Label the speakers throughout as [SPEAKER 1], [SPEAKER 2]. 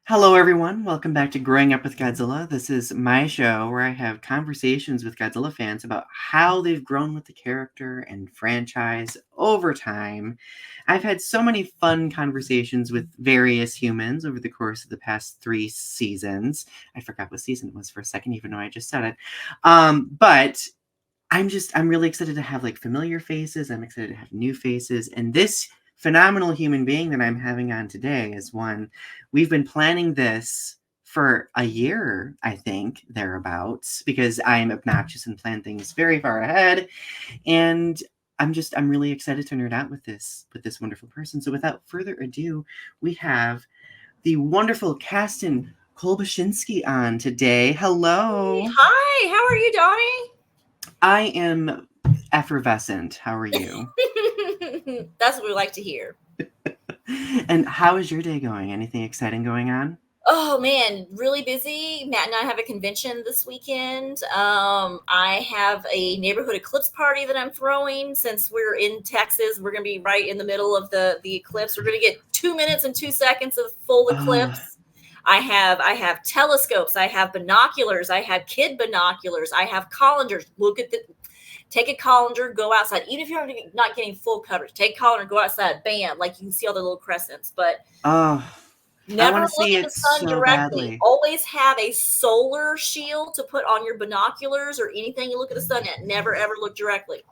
[SPEAKER 1] Hello, everyone. Welcome back to Growing Up with Godzilla. This is my show where I have conversations with Godzilla fans about how they've grown with the character and franchise over time. I've had so many fun conversations with various humans over the course of the past 3 seasons. I forgot what season it was for a second, even though I just said it. But I'm really excited to have like familiar faces. I'm excited to have new faces. And this phenomenal human being that I'm having on today is one we've been planning this for a year, I think, thereabouts, because I'm obnoxious and plan things very far ahead. And I'm really excited to nerd out with this wonderful person. So without further ado, we have the wonderful Kaston Kolbachinski on today. Hello.
[SPEAKER 2] Hi, how are you, Donny?
[SPEAKER 1] I am effervescent. How are you?
[SPEAKER 2] That's what we like to hear.
[SPEAKER 1] And how is your day going? Anything exciting going on?
[SPEAKER 2] Oh man, really busy. Matt and I have a convention this weekend. I have a neighborhood eclipse party that I'm throwing. Since we're in Texas, we're gonna be right in the middle of the eclipse. We're gonna get 2 minutes and 2 seconds of full eclipse. I have telescopes, I have binoculars, I have kid binoculars, I have colanders. Take a colander, go outside. Even if you're not getting full coverage, take a colander, go outside. Bam, like you can see all the little crescents. But
[SPEAKER 1] Oh, I
[SPEAKER 2] never
[SPEAKER 1] want to
[SPEAKER 2] look
[SPEAKER 1] see
[SPEAKER 2] at the
[SPEAKER 1] it
[SPEAKER 2] sun
[SPEAKER 1] so
[SPEAKER 2] directly.
[SPEAKER 1] badly.
[SPEAKER 2] Always have a solar shield to put on your binoculars or anything you look at the sun at. Never ever look directly.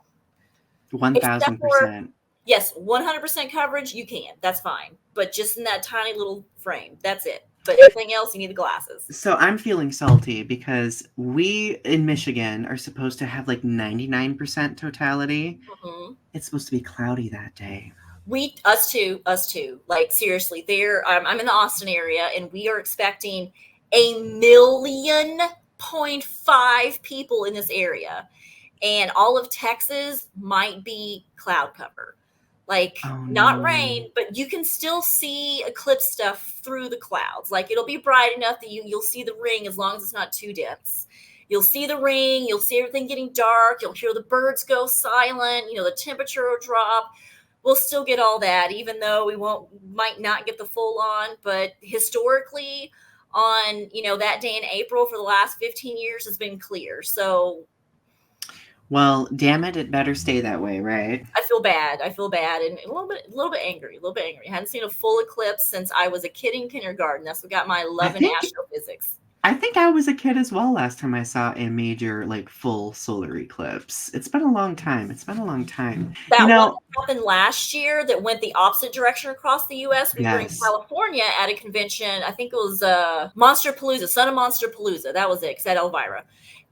[SPEAKER 2] Except for
[SPEAKER 1] 1000%.
[SPEAKER 2] yes, 100% coverage, you can. That's fine. But just in that tiny little frame. That's it. But everything else, you need the glasses.
[SPEAKER 1] So I'm feeling salty because we in Michigan are supposed to have like 99% totality.
[SPEAKER 2] Mm-hmm.
[SPEAKER 1] It's supposed to be cloudy that day.
[SPEAKER 2] Us too. Like seriously, I'm in the Austin area, and we are expecting 1.5 million people in this area, and all of Texas might be cloud cover, like
[SPEAKER 1] Oh
[SPEAKER 2] not
[SPEAKER 1] no.
[SPEAKER 2] rain, but you can still see eclipse stuff through the clouds. Like it'll be bright enough that you'll see the ring as long as it's not too dense. You'll see the ring, you'll see everything getting dark, you'll hear the birds go silent, the temperature will drop. We'll still get all that, even though might not get the full on. But historically, on that day in April for the last 15 years has been clear. So
[SPEAKER 1] Well, damn it, it better stay that way, right?
[SPEAKER 2] I feel bad. I feel bad and a little bit angry. I hadn't seen a full eclipse since I was a kid in kindergarten. That's what got my
[SPEAKER 1] I
[SPEAKER 2] love in
[SPEAKER 1] think
[SPEAKER 2] astrophysics.
[SPEAKER 1] I think I was a kid as well last time I saw a major, like, full solar eclipse. It's been a long time. It's been a long time. You
[SPEAKER 2] That one
[SPEAKER 1] know,
[SPEAKER 2] that happened last year that went the opposite direction across the U.S. We were in
[SPEAKER 1] yes.
[SPEAKER 2] California at a convention. I think it was Monster Palooza, Son of Monster Palooza. That was it. Because at Elvira,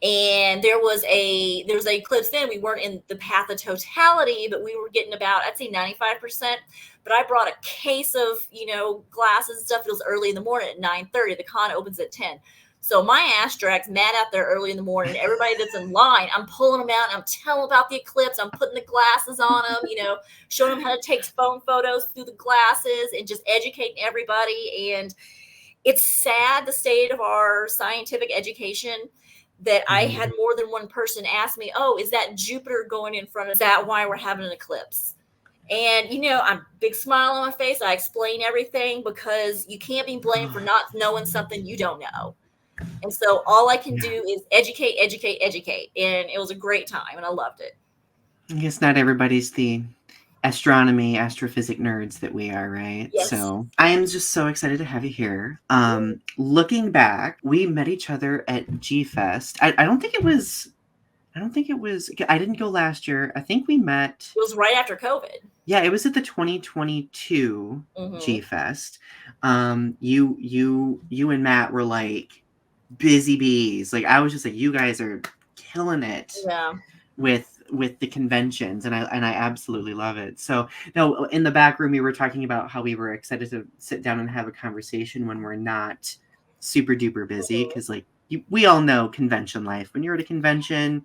[SPEAKER 2] and there was a eclipse. Then we weren't in the path of totality, but we were getting about, I'd say, 95%. But I brought a case of glasses and stuff. It was early in the morning at 9:30. The con opens at 10. So my ass drags Matt out there early in the morning. Everybody that's in line, I'm pulling them out. And I'm telling them about the eclipse. I'm putting the glasses on them, showing them how to take phone photos through the glasses and just educating everybody. And it's sad, the state of our scientific education, that I had more than one person ask me, oh, is that Jupiter going in front of us? Is that why we're having an eclipse? And I'm big smile on my face. I explain everything because you can't be blamed for not knowing something you don't know. And so all I can
[SPEAKER 1] Yeah.
[SPEAKER 2] do is educate. And it was a great time and I loved it.
[SPEAKER 1] I guess not everybody's the astronomy, astrophysic nerds that we are, right?
[SPEAKER 2] Yes.
[SPEAKER 1] So I am just so excited to have you here. Looking back, we met each other at G Fest. I don't think it was. I didn't go last year. I think we met.
[SPEAKER 2] It was right after COVID.
[SPEAKER 1] Yeah, it was at the 2022 G Fest. You and Matt were like busy bees. Like I was just like, you guys are killing it.
[SPEAKER 2] Yeah.
[SPEAKER 1] With the conventions, and I absolutely love it. So no, in the back room we were talking about how we were excited to sit down and have a conversation when we're not super duper busy, because like we all know convention life. When you're at a convention,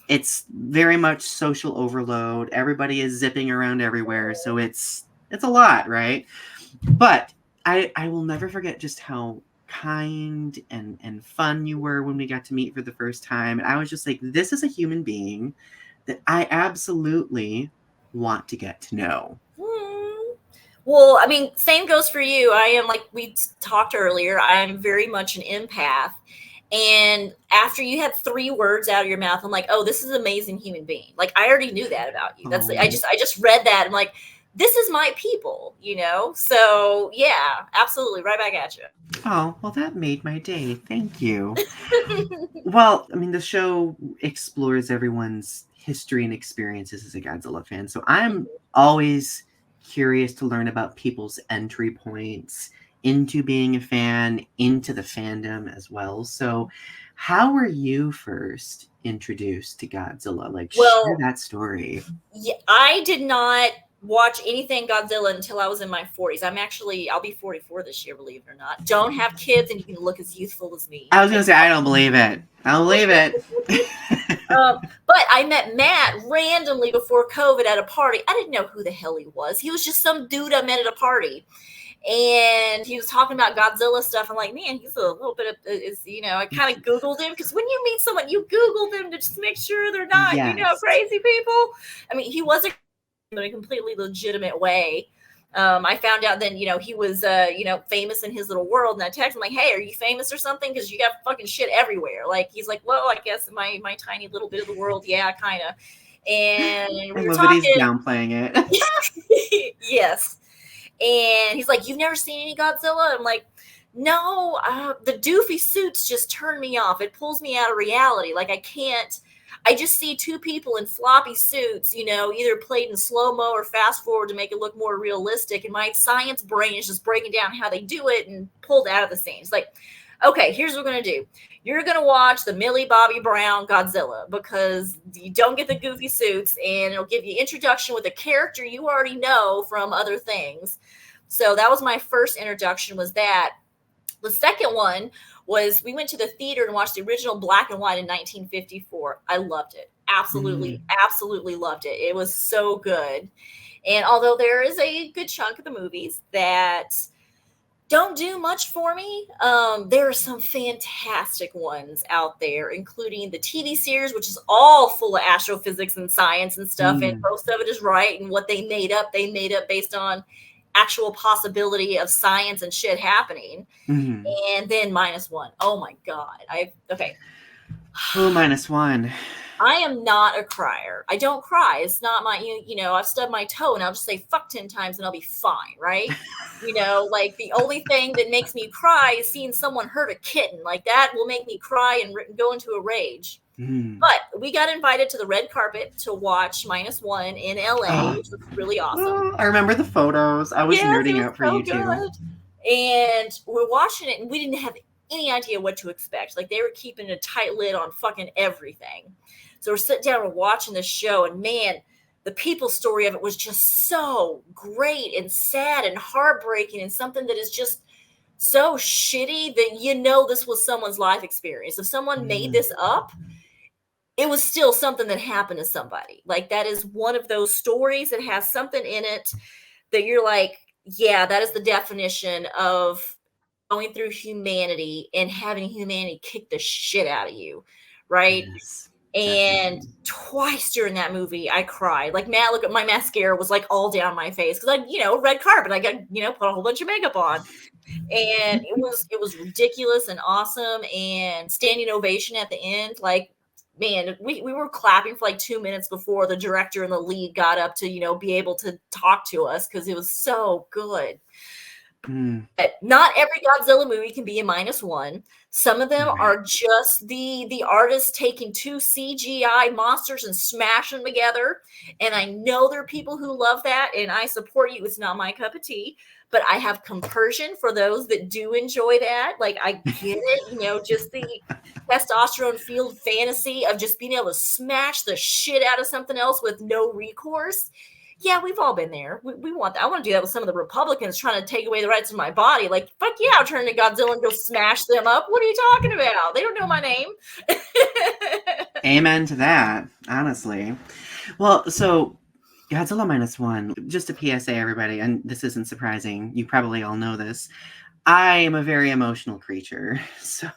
[SPEAKER 1] it's very much social overload. Everybody is zipping around everywhere, so it's a lot, right? But I will never forget just how kind and fun you were when we got to meet for the first time. And I was just like, this is a human being that I absolutely want to get to know.
[SPEAKER 2] Well, I mean, same goes for you. I am, like we talked earlier, I'm very much an empath. And after you had 3 words out of your mouth, I'm like, oh, this is an amazing human being. Like, I already knew that about you. That's,
[SPEAKER 1] Oh,
[SPEAKER 2] I just read that. I'm like, this is my people, you know? So yeah, absolutely. Right back at you.
[SPEAKER 1] oh, well, that made my day. Thank you. Well, I mean, the show explores everyone's history and experiences as a Godzilla fan. So I'm always curious to learn about people's entry points into being a fan, into the fandom as well. So, how were you first introduced to Godzilla? Like, share
[SPEAKER 2] Well,
[SPEAKER 1] that story.
[SPEAKER 2] yeah, I did not watch anything Godzilla until I was in my 40s. I'll be 44 this year, believe it or not. Don't have kids, and you can look as youthful as me.
[SPEAKER 1] I was going to say, I don't believe it. I don't believe it.
[SPEAKER 2] But I met Matt randomly before COVID at a party. I didn't know who the hell he was. He was just some dude I met at a party. And he was talking about Godzilla stuff. I'm like, man, he's a little bit of, I kind of Googled him because when you meet someone, you Google them to just make sure they're not,
[SPEAKER 1] Yes.
[SPEAKER 2] crazy people. I mean, he wasn't in a completely legitimate way. I found out then, he was, famous in his little world. And I texted him like, hey, are you famous or something? Because you got fucking shit everywhere. Like, he's like, well, I guess my tiny little bit of the world. Yeah, kind of. And
[SPEAKER 1] I
[SPEAKER 2] we were
[SPEAKER 1] love that he's
[SPEAKER 2] talking.
[SPEAKER 1] downplaying it.
[SPEAKER 2] Yes. And he's like, you've never seen any Godzilla? I'm like, no, the doofy suits just turn me off. It pulls me out of reality. Like, I just see 2 people in floppy suits, either played in slow-mo or fast forward to make it look more realistic. And my science brain is just breaking down how they do it and pulled out of the scene. It's like, okay, here's what we're going to do. You're going to watch the Millie Bobby Brown Godzilla because you don't get the goofy suits, and it'll give you introduction with a character you already know from other things. So that was my first introduction, was that. The second one was we went to the theater and watched the original black and white in 1954. I loved it. Absolutely, absolutely loved it. It was so good. And although there is a good chunk of the movies that don't do much for me, there are some fantastic ones out there, including the TV series, which is all full of astrophysics and science and stuff. And most of it is right. And what they made up based on actual possibility of science and shit happening. And then -1. Oh my God. Okay.
[SPEAKER 1] Oh, -1.
[SPEAKER 2] I am not a crier. I don't cry. It's not my, I've stubbed my toe and I'll just say fuck 10 times and I'll be fine, right? Like the only thing that makes me cry is seeing someone hurt a kitten. Like that will make me cry and go into a rage. But we got invited to the red carpet to watch -1 in LA, which was really awesome.
[SPEAKER 1] I remember the photos. I was nerding out for
[SPEAKER 2] so
[SPEAKER 1] you
[SPEAKER 2] good.
[SPEAKER 1] too.
[SPEAKER 2] And we're watching it and we didn't have any idea what to expect. Like they were keeping a tight lid on fucking everything. So we're sitting down and watching this show, and man, the people story of it was just so great and sad and heartbreaking, and something that is just so shitty that this was someone's life experience. If someone made this up, it was still something that happened to somebody. Like that is one of those stories that has something in it that you're like, yeah, that is the definition of going through humanity and having humanity kick the shit out of you, right?
[SPEAKER 1] Yes,
[SPEAKER 2] And
[SPEAKER 1] definitely.
[SPEAKER 2] twice during that movie, I cried. Like, Matt, look at my mascara was like all down my face because red carpet. I got put a whole bunch of makeup on, and it was ridiculous and awesome. And standing ovation at the end, like, man, we were clapping for like 2 minutes before the director and the lead got up to be able to talk to us because it was so good. But not every Godzilla movie can be a -1. Some of them are just the artist taking 2 CGI monsters and smashing them together. And I know there are people who love that, and I support you. It's not my cup of tea, but I have compersion for those that do enjoy that. Like, I get it, just the testosterone fueled fantasy of just being able to smash the shit out of something else with no recourse. Yeah, we've all been there. We want that. I want to do that with some of the Republicans trying to take away the rights of my body. Like, fuck yeah, I'll turn to Godzilla and go smash them up. What are you talking about? They don't know my name.
[SPEAKER 1] Amen to that, honestly. Well, so Godzilla -1, just a PSA, everybody, and this isn't surprising. You probably all know this. I am a very emotional creature, so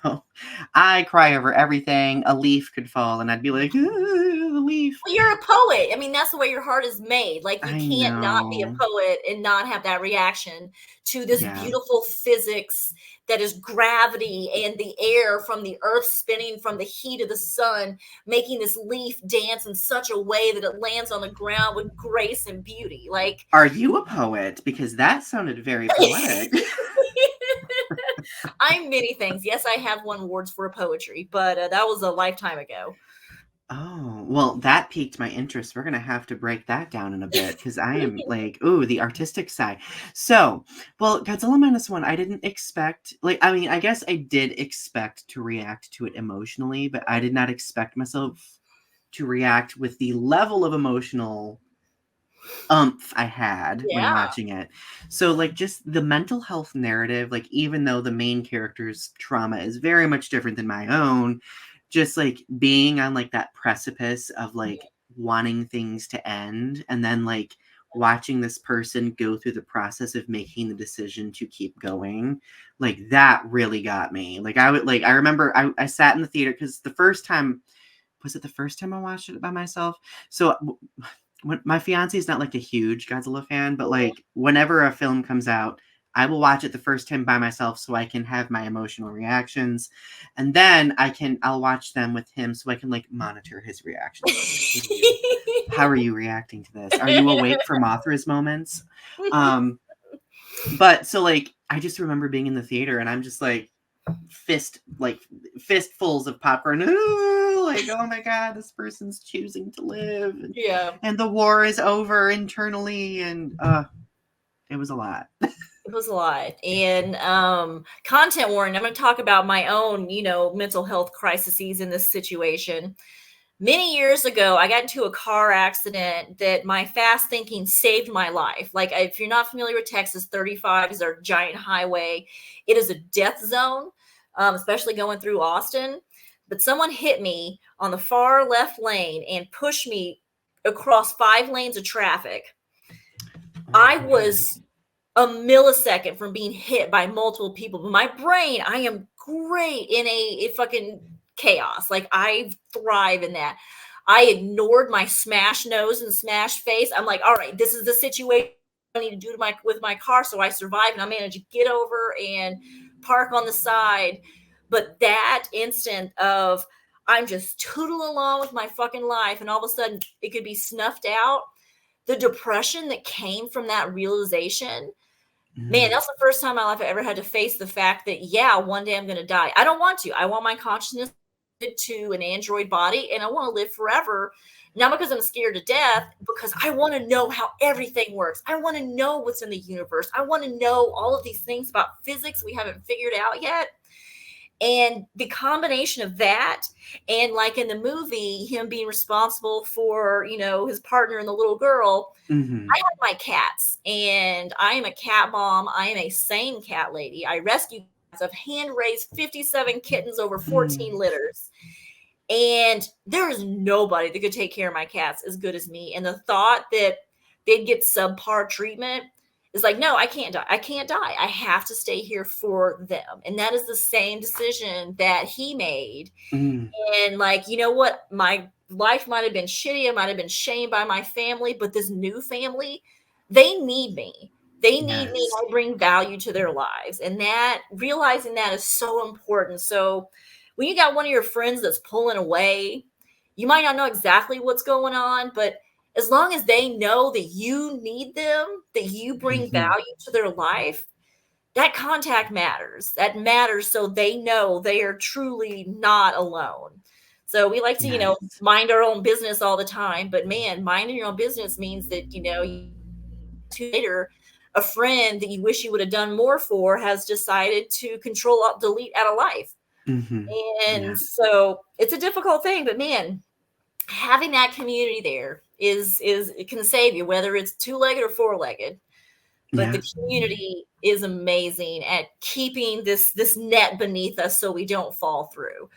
[SPEAKER 1] I cry over everything. A leaf could fall, and I'd be like, the leaf.
[SPEAKER 2] Well, you're a poet. I mean, that's the way your heart is made. Like, you
[SPEAKER 1] I
[SPEAKER 2] can't not be a
[SPEAKER 1] know.
[SPEAKER 2] poet and not have that reaction to this
[SPEAKER 1] Yeah.
[SPEAKER 2] beautiful physics that is gravity and the air from the earth spinning from the heat of the sun, making this leaf dance in such a way that it lands on the ground with grace and beauty. Like,
[SPEAKER 1] Are you a poet? Because that sounded very poetic.
[SPEAKER 2] I'm many things. Yes, I have won awards for poetry, but that was a lifetime ago.
[SPEAKER 1] Oh, well, that piqued my interest. We're gonna have to break that down in a bit because I am like, ooh, the artistic side. So, well, Godzilla Minus One, I didn't expect, like, I mean, I guess I did expect to react to it emotionally, but I did not expect myself to react with the level of emotional umph I had when
[SPEAKER 2] Yeah.
[SPEAKER 1] watching it. So, like, just the mental health narrative, like, even though the main character's trauma is very much different than my own, just like being on like that precipice of like wanting things to end and then like watching this person go through the process of making the decision to keep going, like that really got me. Like I would like I remember I sat in the theater because the first time, was it the first time I watched it by myself? So when my fiance is not like a huge Godzilla fan, but like whenever a film comes out, I will watch it the first time by myself so I can have my emotional reactions, and then I'll watch them with him so I can like monitor his reactions. Like, how are you reacting to this? Are you awake for Mothra's moments? Um, but so like I just remember being in the theater and I'm just like fistfuls of popcorn. Ooh, like, oh my god, this person's choosing to live,
[SPEAKER 2] Yeah.
[SPEAKER 1] and the war is over internally, and it was a lot.
[SPEAKER 2] It was a lot. And content warning, I'm going to talk about my own, mental health crises in this situation. Many years ago, I got into a car accident that my fast thinking saved my life. Like, if you're not familiar with Texas, 35 is our giant highway. It is a death zone, especially going through Austin. But someone hit me on the far left lane and pushed me across 5 lanes of traffic.
[SPEAKER 1] Oh
[SPEAKER 2] I
[SPEAKER 1] man.
[SPEAKER 2] was a millisecond from being hit by multiple people. But my brain, I am great in a fucking chaos. Like, I thrive in that. I ignored my smashed nose and smashed face. I'm like, all right, this is the situation I need to do with my car. So I survived and I managed to get over and park on the side. But that instant of I'm just tootling along with my fucking life, and all of a sudden it could be snuffed out. The depression that came from that realization, man,
[SPEAKER 1] Mm,
[SPEAKER 2] that's the first time in my life I ever had to face the fact that, yeah, one day I'm going to die. I don't want to. I want my consciousness to an android body, and I want to live forever. Not because I'm scared to death, because I want to know how everything works. I want to know what's in the universe. I want to know all of these things about physics we haven't figured out yet. And the combination of that, and like in the movie, him being responsible for, his partner and the little girl, I
[SPEAKER 1] mm-hmm.
[SPEAKER 2] have my cats, and I am a cat mom. I am a sane cat lady. I rescue cats. I've hand raised 57 kittens over 14
[SPEAKER 1] Mm,
[SPEAKER 2] litters. And there is nobody that could take care of my cats as good as me. And the thought that they'd get subpar treatment is like, no, I can't die. I can't die. I have to stay here for them. And that is the same decision that he made.
[SPEAKER 1] mm,
[SPEAKER 2] And like, you know what? My life might have been shitty. I might have been shamed by my family, but this new family, they need me. They need me.
[SPEAKER 1] yes.
[SPEAKER 2] I bring value to their lives. And that realizing that is so important. So when you got one of your friends that's pulling away, you might not know exactly what's going on, but as long as they know that you need them, that you bring
[SPEAKER 1] Mm-hmm.
[SPEAKER 2] value to their life, that contact matters. That matters so they know they are truly not alone. So we like to,
[SPEAKER 1] Yes.
[SPEAKER 2] mind our own business all the time, but man, minding your own business means that, later, a friend that you wish you would have done more for has decided to control alt delete out of life.
[SPEAKER 1] Mm-hmm.
[SPEAKER 2] And
[SPEAKER 1] Yes.
[SPEAKER 2] so it's a difficult thing, but man, having that community there is it can save you, whether it's two-legged or four-legged. But the
[SPEAKER 1] Yeah.
[SPEAKER 2] community is amazing at keeping this net beneath us so we don't fall through.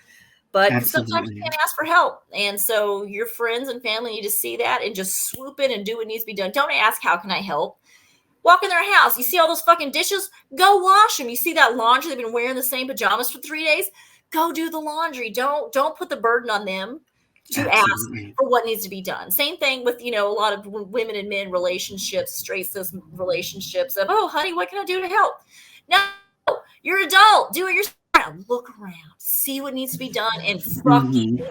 [SPEAKER 2] But because sometimes you
[SPEAKER 1] Absolutely.
[SPEAKER 2] can't ask for help, and so your friends and family need to see that and just swoop in and do what needs to be done. Don't ask, how can I help? Walk in their house. You see all those fucking dishes? Go wash them. You see that laundry? They've been wearing the same pajamas for 3 days. Go do the laundry. Don't put the burden on them to ask
[SPEAKER 1] Absolutely.
[SPEAKER 2] for what needs to be done. Same thing with, a lot of women and men relationships, straight cis relationships of, oh, honey, what can I do to help? No, you're an adult. Do it yourself. Look around, see what needs to be done, and fucking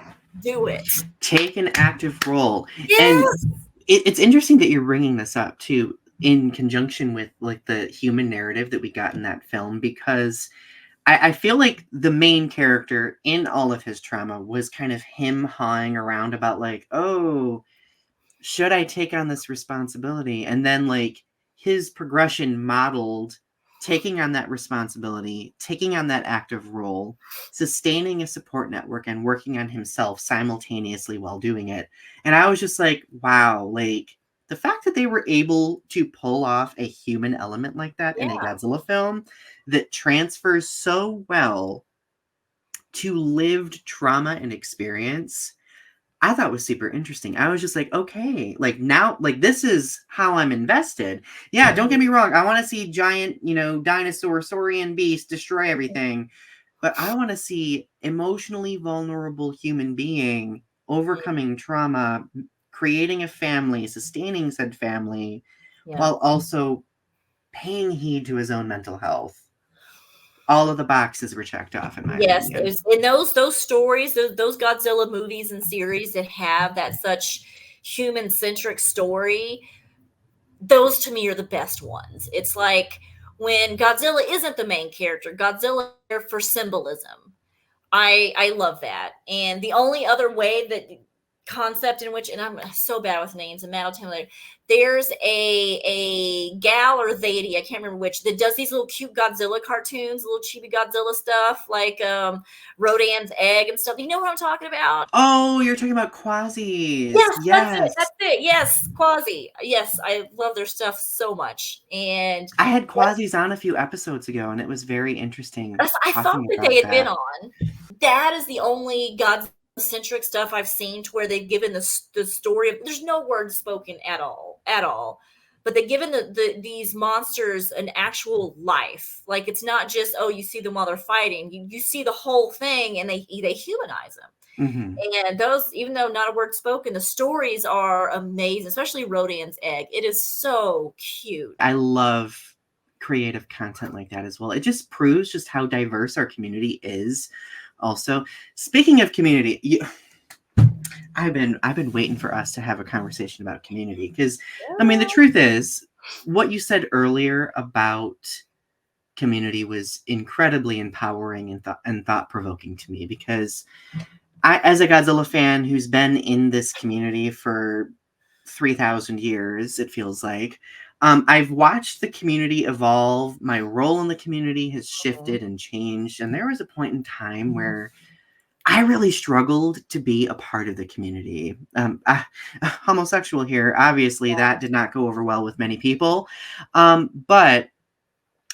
[SPEAKER 2] do it.
[SPEAKER 1] Take an active role.
[SPEAKER 2] Yes.
[SPEAKER 1] And it's interesting that you're bringing this up too, in conjunction with like the human narrative that we got in that film, because I feel like the main character in all of his trauma was kind of him hawing around about like, oh, should I take on this responsibility? And then like his progression modeled taking on that responsibility, taking on that active role, sustaining a support network, and working on himself simultaneously while doing it. And I was just like, wow, like the fact that they were able to pull off a human element like that in a Godzilla film that transfers so well to lived trauma and experience, I thought was super interesting. I was just like, okay, like now, like this is how I'm invested. Yeah, don't get me wrong. I want to see giant, dinosaur, saurian beast destroy everything. But I want to see emotionally vulnerable human being overcoming trauma, creating a family, sustaining said family, while also paying heed to his own mental health. All of the boxes were checked off in my opinion.
[SPEAKER 2] Yes, and those stories, those Godzilla movies and series that have that such human-centric story, those to me are the best ones. It's like when Godzilla isn't the main character, Godzilla for symbolism. I love that. And the only other way that concept in which, and I'm so bad with names, and Matt will tell me later, there's a gal or lady, I can't remember which, that does these little cute Godzilla cartoons, little chibi Godzilla stuff, like Rodan's egg and stuff. You know what I'm talking about?
[SPEAKER 1] Oh, you're talking about Quasis.
[SPEAKER 2] Yes, that's it. Yes, Quasi. Yes, I love their stuff so much. And
[SPEAKER 1] I had Quasis on a few episodes ago, and it was very interesting.
[SPEAKER 2] I thought that they had been on. That is the only God-centric stuff I've seen to where they've given the story of, there's no words spoken at all, but they've given these monsters an actual life. Like it's not just, oh, you see them while they're fighting. You see the whole thing, and they humanize them. And those, even though not a word spoken, the stories are amazing, especially Rodan's egg. It is so cute.
[SPEAKER 1] I love creative content like that as well. It just proves just how diverse our community is. Also, speaking of community, I've been waiting for us to have a conversation about community, because I mean the truth is what you said earlier about community was incredibly empowering and thought-provoking to me, because I, as a Godzilla fan who's been in this community for 3,000 years, it feels like, I've watched the community evolve. My role in the community has shifted and changed. And there was a point in time where I really struggled to be a part of the community. Homosexual here, obviously, that did not go over well with many people. But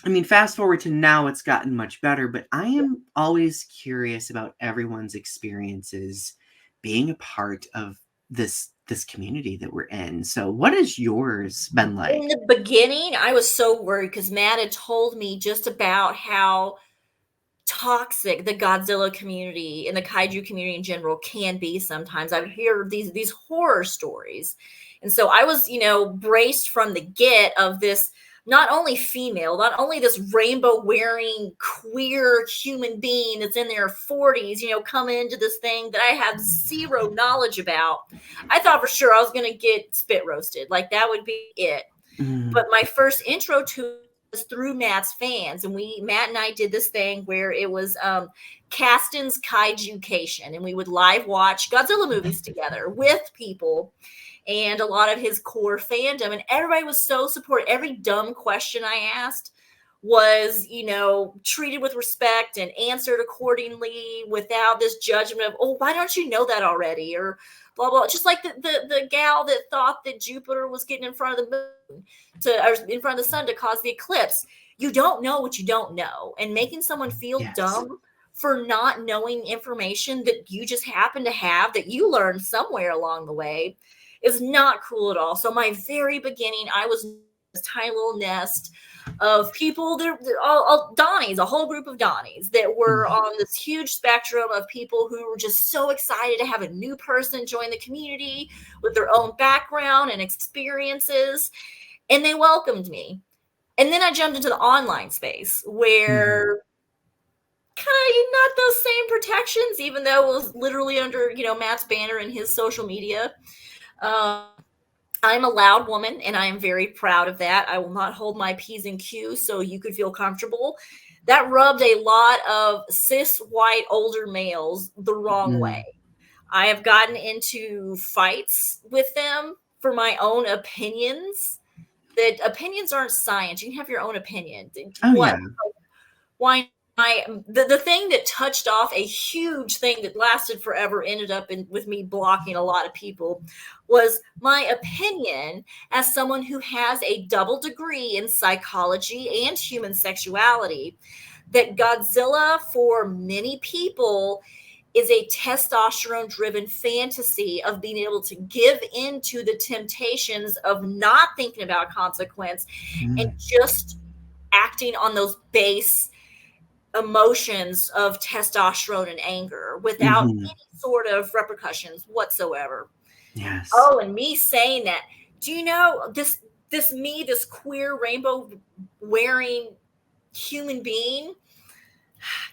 [SPEAKER 1] I mean, fast forward to now, it's gotten much better, but I am always curious about everyone's experiences being a part of this community that we're in. So what has yours been like?
[SPEAKER 2] In the beginning, I was so worried because Matt had told me just about how toxic the Godzilla community and the kaiju community in general can be sometimes. I would hear these horror stories. And so I was, braced from the get of this, not only female, not only this rainbow wearing queer human being that's in their 40s, coming into this thing that I have zero knowledge about. I thought for sure I was going to get spit roasted. Like that would be it. But my first intro to was through Matt's fans. And Matt and I did this thing where it was Kaston's Kaijucation. And we would live watch Godzilla movies together with people and a lot of his core fandom. And everybody was so supportive. Every dumb question I asked was, treated with respect and answered accordingly without this judgment of, oh, why don't you know that already? Or blah, blah. Just like the gal that thought that Jupiter was getting in front of the moon or in front of the sun to cause the eclipse. You don't know what you don't know. And making someone feel dumb for not knowing information that you just happen to have that you learned somewhere along the way is not cool at all. So my very beginning, I was tiny little nest of people. They're all Donnies, a whole group of Donnies that were on this huge spectrum of people who were just so excited to have a new person join the community with their own background and experiences. And they welcomed me. And then I jumped into the online space where kind of not those same protections, even though it was literally under, Matt's banner and his social media. I'm a loud woman, and I am very proud of that. I will not hold my P's and Q's, so you could feel comfortable. That rubbed a lot of cis white older males the wrong way. I have gotten into fights with them for my own opinions. That opinions aren't science. You can have your own opinion. Why? The thing that touched off a huge thing that lasted forever ended up with me blocking a lot of people was my opinion as someone who has a double degree in psychology and human sexuality, that Godzilla for many people is a testosterone driven fantasy of being able to give into the temptations of not thinking about consequence and just acting on those base emotions of testosterone and anger without any sort of repercussions whatsoever.
[SPEAKER 1] Yes.
[SPEAKER 2] Oh, and me saying that, do you know this queer rainbow wearing human being?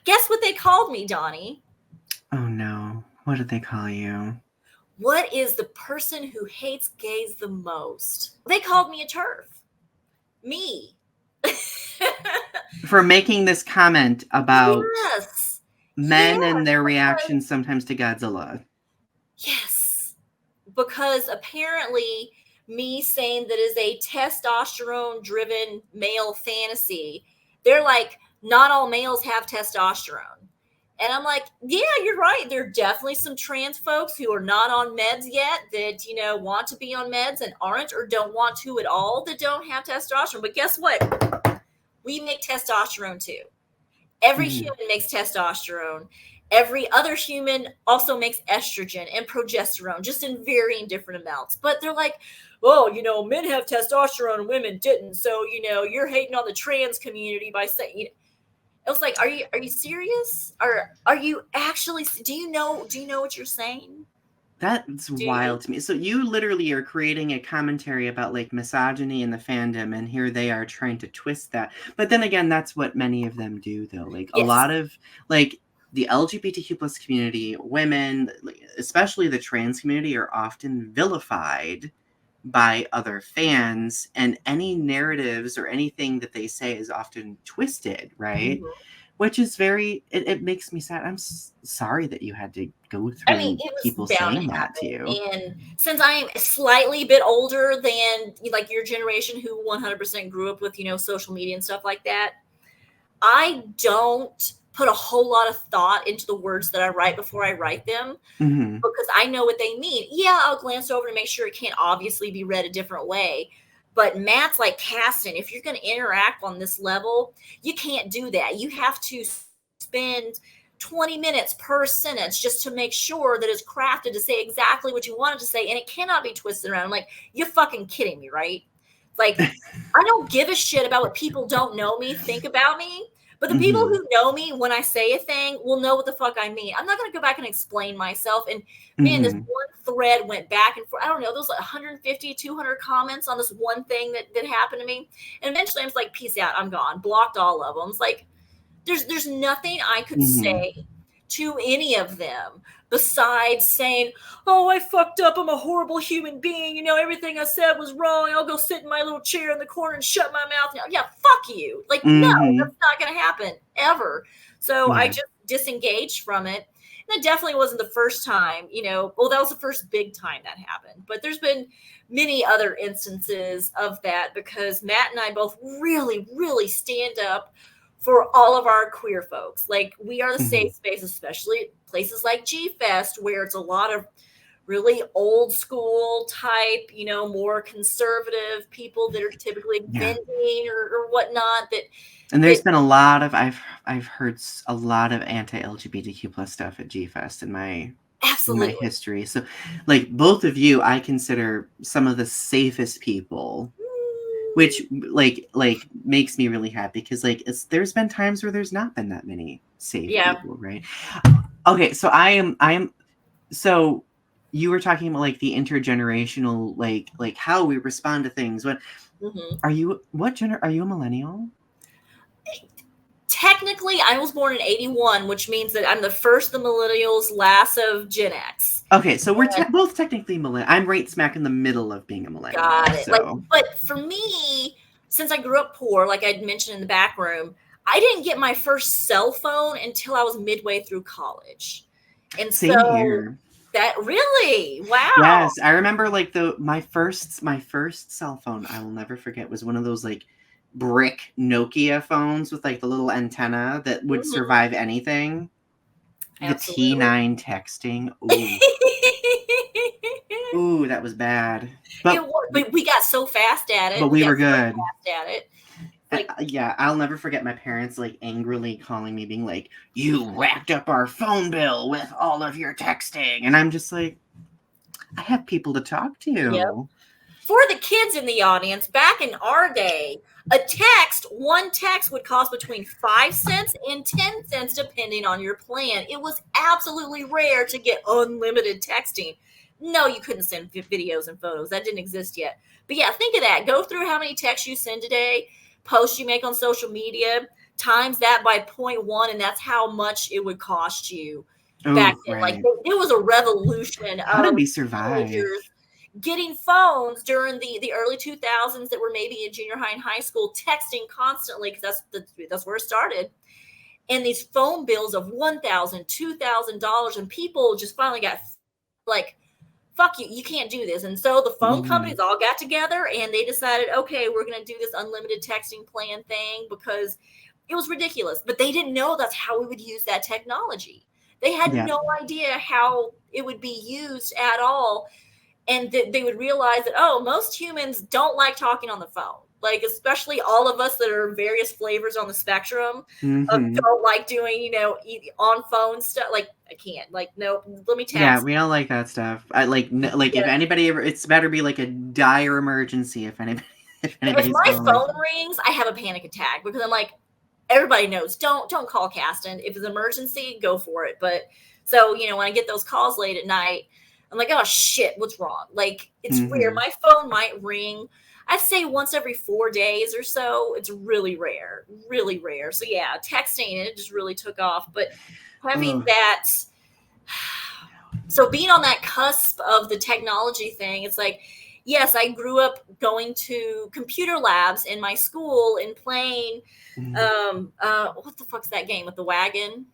[SPEAKER 2] Guess what they called me, Donny?
[SPEAKER 1] Oh no. What did they call you?
[SPEAKER 2] What is the person who hates gays the most? They called me a TERF. Me.
[SPEAKER 1] For making this comment about men and their reactions sometimes to Godzilla.
[SPEAKER 2] Yes. Because apparently me saying that is a testosterone driven male fantasy, they're like, not all males have testosterone. And I'm like, yeah, you're right. There are definitely some trans folks who are not on meds yet that, want to be on meds and aren't, or don't want to at all, that don't have testosterone. But guess what? We make testosterone too. Every human makes testosterone. Every other human also makes estrogen and progesterone, just in varying different amounts. But they're like, oh, men have testosterone and women didn't. So, you're hating on the trans community by saying, it was like, are you serious? Or are you actually, do you know what you're saying?
[SPEAKER 1] That's wild to me. So you literally are creating a commentary about like misogyny in the fandom, and here they are trying to twist that. But then again, that's what many of them do, though. Like a lot of like the LGBTQ plus community, women, especially the trans community, are often vilified by other fans, and any narratives or anything that they say is often twisted, right? Which is it makes me sad. I'm sorry that you had to go through people saying that to you.
[SPEAKER 2] And since I am a slightly bit older than like your generation who 100% grew up with, social media and stuff like that, I don't put a whole lot of thought into the words that I write before I write them because I know what they mean. Yeah, I'll glance over to make sure it can't obviously be read a different way. But Matt's like, Kaston, if you're going to interact on this level, you can't do that. You have to spend 20 minutes per sentence just to make sure that it's crafted to say exactly what you want it to say, and it cannot be twisted around. I'm like, you're fucking kidding me, right? Like, I don't give a shit about what people don't know me think about me. But the people who know me when I say a thing will know what the fuck I mean. I'm not going to go back and explain myself. And man, this one thread went back and forth. I don't know. There was like 150, 200 comments on this one thing that happened to me. And eventually I was like, peace out. I'm gone. Blocked all of them. It's like, there's nothing I could say to any of them besides saying, oh, I fucked up. I'm a horrible human being. Everything I said was wrong. I'll go sit in my little chair in the corner and shut my mouth now. Yeah, fuck you. Like, no, that's not going to happen ever. So I just disengaged from it. And it definitely wasn't the first time, that was the first big time that happened. But there's been many other instances of that because Matt and I both really, really stand up for all of our queer folks. Like, we are the safe space, especially places like G-Fest, where it's a lot of really old school type, more conservative people that are typically vending or whatnot.
[SPEAKER 1] And there's been a lot of, I've heard a lot of anti-LGBTQ plus stuff at G-Fest in my history. So like both of you, I consider some of the safest people which like makes me really happy because like there's been times where there's not been that many safe people, right? Okay, so I am so you were talking about like the intergenerational like how we respond to things. What are you? Are you a millennial?
[SPEAKER 2] Technically, I was born in 81, which means that I'm the first of the millennials, last of Gen X.
[SPEAKER 1] Okay, so we're both technically millennial. I'm right smack in the middle of being a millennial.
[SPEAKER 2] Got it.
[SPEAKER 1] So.
[SPEAKER 2] Like, but for me, since I grew up poor, like I'd mentioned in the back room, I didn't get my first cell phone until I was midway through college. And
[SPEAKER 1] Same
[SPEAKER 2] so
[SPEAKER 1] here.
[SPEAKER 2] that really, wow.
[SPEAKER 1] Yes, I remember like my first cell phone I will never forget was one of those like brick Nokia phones with like the little antenna that would survive anything.
[SPEAKER 2] Absolutely.
[SPEAKER 1] The T9 texting. Ooh, that was bad.
[SPEAKER 2] But we got so fast at it.
[SPEAKER 1] But we were good.
[SPEAKER 2] So fast at it.
[SPEAKER 1] Like, yeah, I'll never forget my parents like angrily calling me, being like, "You racked up our phone bill with all of your texting," and I'm just like, I have people to talk to.
[SPEAKER 2] Yep. For the kids in the audience, back in our day, one text would cost between 5 cents and 10 cents, depending on your plan. It was absolutely rare to get unlimited texting. No, you couldn't send videos and photos. That didn't exist yet. But yeah, think of that. Go through how many texts you send today, posts you make on social media, times that by 0.1, and that's how much it would cost you back then. Right. Like, it was a revolution.
[SPEAKER 1] How did we survive?
[SPEAKER 2] Getting phones during the early 2000s that were maybe in junior high and high school, texting constantly, because that's where it started. And these phone bills of $1,000, $2,000, and people just finally got like, fuck you, you can't do this. And so the phone companies all got together and they decided, okay, we're going to do this unlimited texting plan thing, because it was ridiculous. But they didn't know that's how we would use that technology. They had no idea how it would be used at all. And they would realize that, oh, most humans don't like talking on the phone. Like, especially all of us that are various flavors on the spectrum of don't like doing, on phone stuff. Like, I can't. Like, no, let me text.
[SPEAKER 1] Yeah, we don't like that stuff. I like if anybody ever, it's better be like a dire emergency if anybody. If
[SPEAKER 2] my phone rings, I have a panic attack, because I'm like, everybody knows, don't call Kaston. If it's an emergency, go for it. But so, when I get those calls late at night, I'm like, oh shit, what's wrong? Like, it's weird. My phone might ring, I'd say once every 4 days or so. It's really rare, really rare. So yeah, texting, it just really took off. But having that, so being on that cusp of the technology thing, it's like, yes, I grew up going to computer labs in my school and playing, what the fuck's that game with the wagon?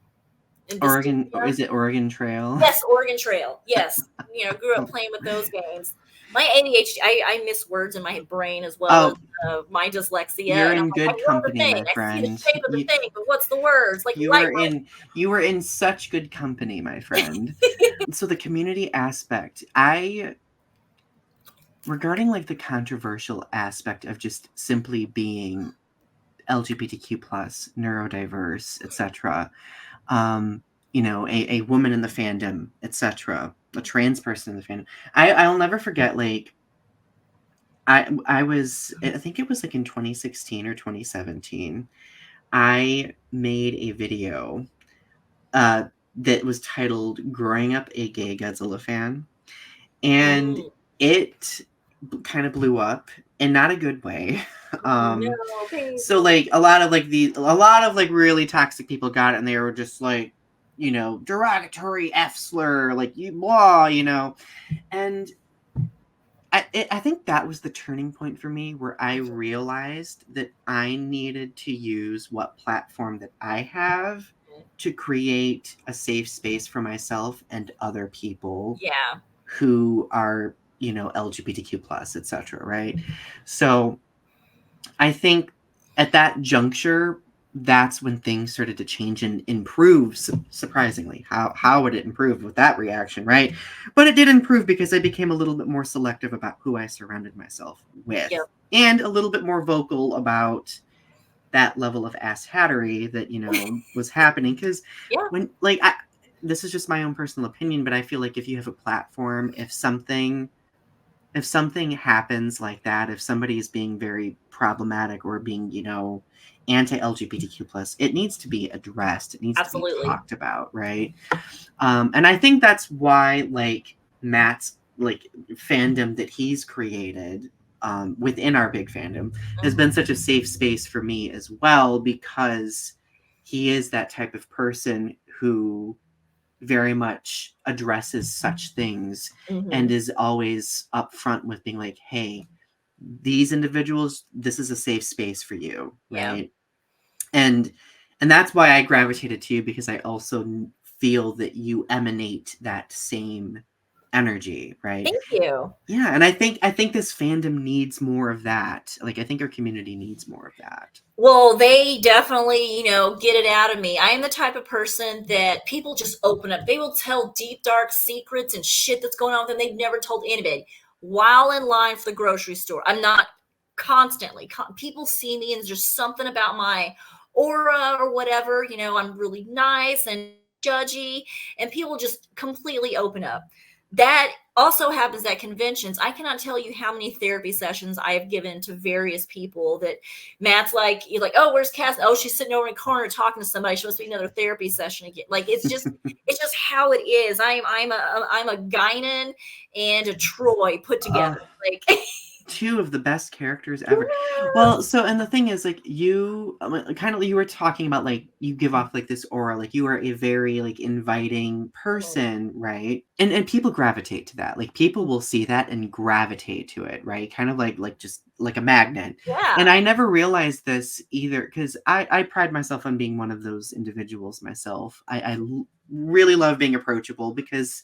[SPEAKER 1] Oregon, or is it Oregon Trail?
[SPEAKER 2] Yes, Oregon Trail. Yes, grew up playing with those games. My ADHD, I miss words in my brain as well as my dyslexia.
[SPEAKER 1] You're in good company, my friend.
[SPEAKER 2] I see the shape of the thing, but what's the words? Like,
[SPEAKER 1] you were in such good company, my friend. So the community aspect, regarding like the controversial aspect of just simply being LGBTQ+, neurodiverse, etc. A woman in the fandom, etc., a trans person in the fandom. I'll never forget, like, I think it was like in 2016 or 2017, I made a video that was titled "Growing Up a Gay Godzilla Fan," and it kind of blew up in not a good way. So like a lot of like really toxic people got it, and they were just like, derogatory F slur, like blah, and I think that was the turning point for me, where I realized that I needed to use what platform that I have to create a safe space for myself and other people who are, LGBTQ+, etc., right? So I think at that juncture, that's when things started to change and improve, surprisingly. How would it improve with that reaction, right? But it did improve because I became a little bit more selective about who I surrounded myself with, and a little bit more vocal about that level of ass-hattery that, was happening. Because when, like, this is just my own personal opinion, but I feel like if you have a platform, if something if something happens like that, if somebody is being very problematic or being, anti-LGBTQ plus, it needs to be addressed. It needs to be
[SPEAKER 2] Absolutely.
[SPEAKER 1] talked about, right? And I think that's why, like, Matt's like fandom that he's created within our big fandom has been such a safe space for me as well, because he is that type of person who very much addresses such things and
[SPEAKER 2] Mm-hmm.
[SPEAKER 1] is always upfront with being like, hey, these individuals, this is a safe space for you,
[SPEAKER 2] Yeah.
[SPEAKER 1] right? and and that's why I gravitated to you, because I also feel that you emanate that same energy, right?
[SPEAKER 2] Thank you.
[SPEAKER 1] Yeah, and I think this fandom needs more of that. Like, I think our community needs more of that.
[SPEAKER 2] Well, they definitely, get it out of me. I am the type of person that people just open up. They will tell deep, dark secrets and shit that's going on with them they've never told anybody while in line for the grocery store. I'm not constantly. People see me, and there's something about my aura or whatever. I'm really nice and judgy, and people just completely open up. That also happens at conventions. I cannot tell you how many therapy sessions I have given to various people that Matt's like, you're like, oh, where's Cass? Oh, she's sitting over in the corner talking to somebody. She must be another therapy session again. Like, it's just how it is. I'm a Guinan and a Troy put
[SPEAKER 1] uh,
[SPEAKER 2] together. Like,
[SPEAKER 1] Two of the best characters ever. Well, so, and the thing is, like, you kind of, you were talking about, like, you give off like this aura, like you are a very like inviting person, right? And people gravitate to that. Like, people will see that and gravitate to it, right? Kind of like just like a magnet. And
[SPEAKER 2] yeah,
[SPEAKER 1] I never realized this either, because I pride myself on being one of those individuals myself. Really love being approachable, because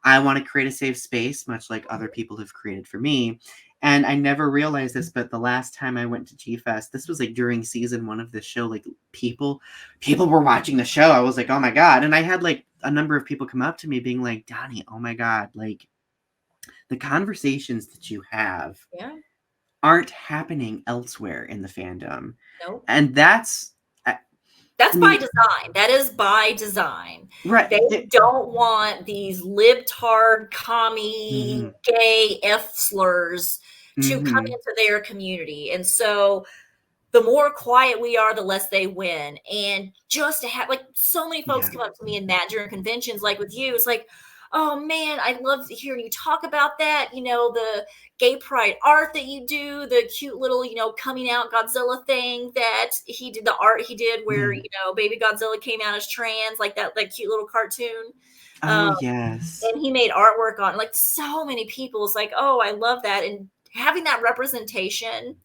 [SPEAKER 1] I want to create a safe space, much like other people have created for me. And I never realized this, but the last time I went to G Fest, this was like during season 1 of the show. Like, people were watching the show. I was like, oh my god! And I had like a number of people come up to me, being like, Donny, oh my god, like, the conversations that you have
[SPEAKER 2] yeah,
[SPEAKER 1] aren't happening elsewhere in the fandom,
[SPEAKER 2] nope.
[SPEAKER 1] and that's,
[SPEAKER 2] That's
[SPEAKER 1] I
[SPEAKER 2] by
[SPEAKER 1] mean,
[SPEAKER 2] design. That is by design.
[SPEAKER 1] right.
[SPEAKER 2] They don't want these libtard, commie,
[SPEAKER 1] Mm-hmm,
[SPEAKER 2] gay F slurs to come
[SPEAKER 1] mm-hmm,
[SPEAKER 2] into their community. And so the more quiet we are, the less they win. And just to have, like, so many folks
[SPEAKER 1] yeah,
[SPEAKER 2] come up to me and Matt during conventions, like with you, it's like, oh man, I love hearing you talk about that. The gay pride art that you do, the cute little, coming out Godzilla thing that he did, the art he did where,
[SPEAKER 1] mm.
[SPEAKER 2] baby Godzilla came out as trans, like that, like cute little cartoon.
[SPEAKER 1] Oh
[SPEAKER 2] Um,
[SPEAKER 1] yes.
[SPEAKER 2] and he made artwork on, like, so many people. It's like, oh, I love that. And having that representation,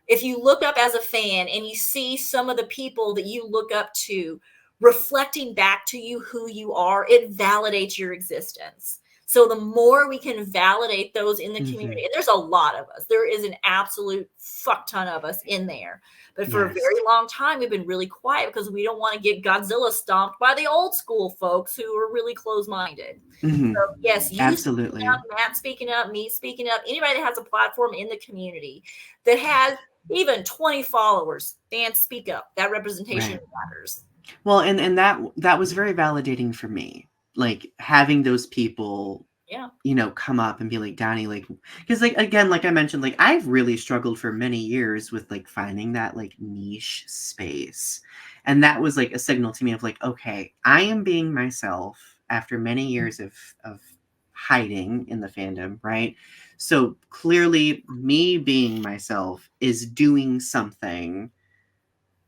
[SPEAKER 2] if you look up as a fan and you see some of the people that you look up to reflecting back to you who you are, it validates your existence. So the more we can validate those in the
[SPEAKER 1] Mm-hmm.
[SPEAKER 2] community, and there's a lot of us, there is an absolute fuck ton of us in there. But for a
[SPEAKER 1] Yes.
[SPEAKER 2] very long time, we've been really quiet because we don't want to get Godzilla stomped by the old school folks who are really closed minded.
[SPEAKER 1] Mm-hmm.
[SPEAKER 2] So, yes, you speaking up,
[SPEAKER 1] Absolutely.
[SPEAKER 2] Matt speaking up, me speaking up, anybody that has a platform in the community that has even 20 followers, Dan, speak up. That representation
[SPEAKER 1] Right.
[SPEAKER 2] matters.
[SPEAKER 1] Well, and that was very validating for me. Like, having those people,
[SPEAKER 2] Yeah.
[SPEAKER 1] come up and be like, Donny, like, because, like, again, like I mentioned, like, I've really struggled for many years with like finding that like niche space. And that was like a signal to me of like, okay, I am being myself after many years of hiding in the fandom, right? So clearly me being myself is doing something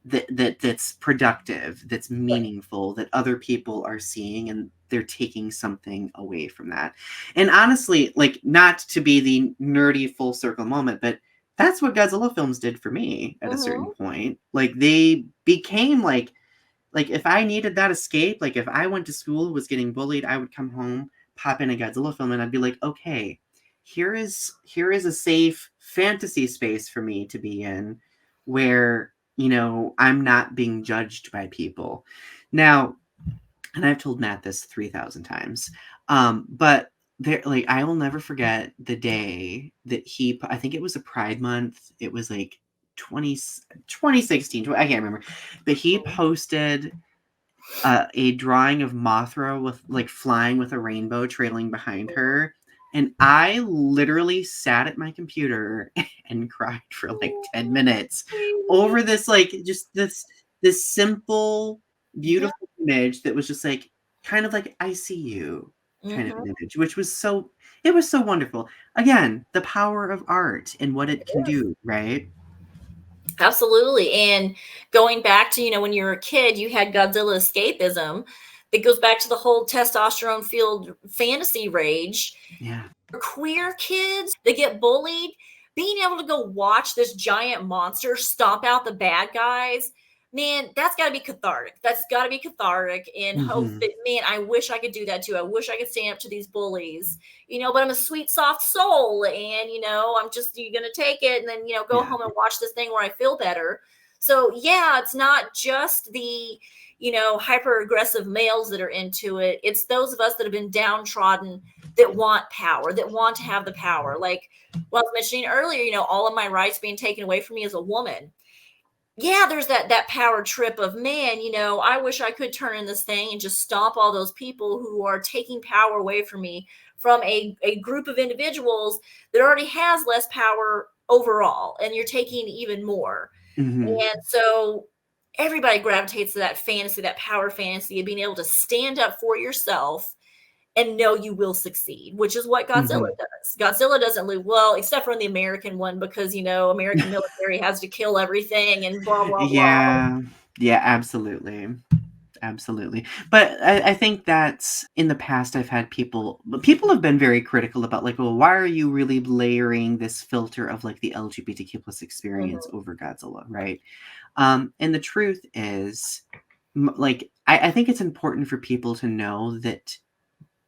[SPEAKER 1] that's productive, that's
[SPEAKER 2] Right.
[SPEAKER 1] meaningful, that other people are seeing, and they're taking something away from that. And honestly, like, not to be the nerdy full circle moment, but that's what Godzilla films did for me at a certain
[SPEAKER 2] Mm-hmm.
[SPEAKER 1] point. Like, they became like, if I needed that escape, like if I went to school, was getting bullied, I would come home, pop in a Godzilla film, and I'd be like, okay, here is a safe fantasy space for me to be in, where, I'm not being judged by people. Now, and I've told Matt this 3,000 times, but there, like, I will never forget the day that I think it was a Pride Month. It was like 2016. I can't remember, but he posted a drawing of Mothra with like flying with a rainbow trailing behind her, And I literally sat at my computer and cried for like 10 minutes over this, like, just this simple,
[SPEAKER 2] Yeah.
[SPEAKER 1] beautiful image that was just like, kind of like, I see you kind of
[SPEAKER 2] Mhm.
[SPEAKER 1] an image, which was so, it was so wonderful. Again, the power of art and what it can do, right?
[SPEAKER 2] Absolutely. And going back to, when you were a kid, you had Godzilla escapism. That goes back to the whole testosterone filled fantasy rage.
[SPEAKER 1] Yeah.
[SPEAKER 2] For queer kids that get bullied, being able to go watch this giant monster stomp out the bad guys, man, that's got to be cathartic. That's got to be cathartic. And hope
[SPEAKER 1] Hmm.
[SPEAKER 2] that, man, I wish I could do that too. I wish I could stand up to these bullies, but I'm a sweet, soft soul. And, I'm just, you're going to take it and then, go
[SPEAKER 1] Yeah.
[SPEAKER 2] home and watch this thing where I feel better. So, yeah, it's not just the, hyper aggressive males that are into it. It's those of us that have been downtrodden that want power, that want to have the power. Like what I was mentioning earlier, all of my rights being taken away from me as a woman. Yeah, there's that power trip of, man, I wish I could turn in this thing and just stomp all those people who are taking power away from me, from a group of individuals that already has less power overall, and you're taking even more.
[SPEAKER 1] Hmm.
[SPEAKER 2] And so everybody gravitates to that fantasy, that power fantasy of being able to stand up for yourself and know you will succeed, which is what Godzilla
[SPEAKER 1] Hmm.
[SPEAKER 2] does. Godzilla doesn't lose, well, except for in the American one, because American military has to kill everything and blah blah blah.
[SPEAKER 1] Yeah. Yeah, absolutely. Absolutely. But I think that's, in the past, I've had people have been very critical about, like, well, why are you really layering this filter of like the LGBTQ plus experience
[SPEAKER 2] Mhm.
[SPEAKER 1] over Godzilla, right? And the truth is, like, I think it's important for people to know that